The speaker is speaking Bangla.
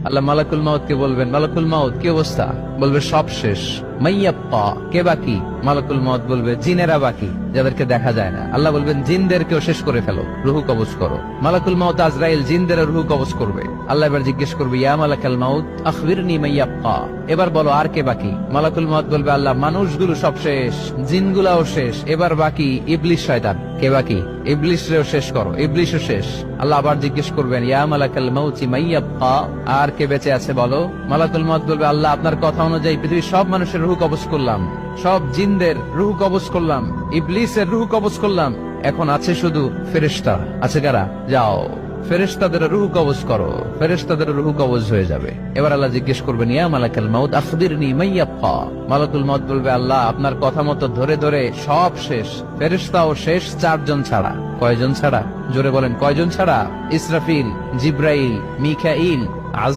আল্লাহ মালাকুল মাউতকে বলবেন, মালাকুল মাউত কি অবস্থা? বলবে সব শেষ। মাইয়াপ্পা, কে বাকি? মালাকুল মাউত বলবে জিনেরা বাকি, যাদেরকে দেখা যায় না। আল্লাহ বলবেন জিনদেরকেও শেষ করে ফেলো, রুহু কবজ করো। মালাকুল মাউত আজরাইল জিনদের রুহু কবজ করবে। আল্লাহ এবার জিজ্ঞেস করবে, ইয়া মালাকাল মাউত আখবিরনি মাইয়াপ্পা, এবার বলো আর কে বাকি? মালাকুল মাউত বলবে, আল্লাহ মানুষগুলো সব শেষ, জিনগুলাও শেষ, এবার বাকি ইবলিস শয়তান। কে বাকি? ইবলিসরেও শেষ করো, ইবলিসও শেষ। আল্লাহ আবার জিজ্ঞেস করবেন, ইয়া মালাকাল মাউতি মাইয়াব্বা, আর কে বেঁচে আছে বলো? মালাকুল মাউত বলবে, আল্লাহ আপনার কথা অনুযায়ী পৃথিবীর সব মানুষের রুহ কবজ করলাম, সব জিনদের রুহ কবজ করলাম, ইবলিসের রুহ কবজ করলাম, এখন আছে শুধু ফেরেশতা। আছে কারা? যাও ফেরেশতাদের রুহ কবজ করো। ফেরেশতাদের রুহ কবজ হয়ে যাবে। এবার আল্লাহ জিজ্ঞেস করবেন, ইয়া মালাকাল মাউত আখবিরনি মাইয়াব্বা। মালাকুল মাউত বলবে, আল্লাহ আপনার কথা মতো ধরে ধরে সব শেষ, ফেরেশতাও শেষ, 4 জন ছাড়া। কয়জন ছাড়া? জোরে বলেন, কয়জন ছাড়া? ইসরাফিল, জিব্রাইল, মিকাইল,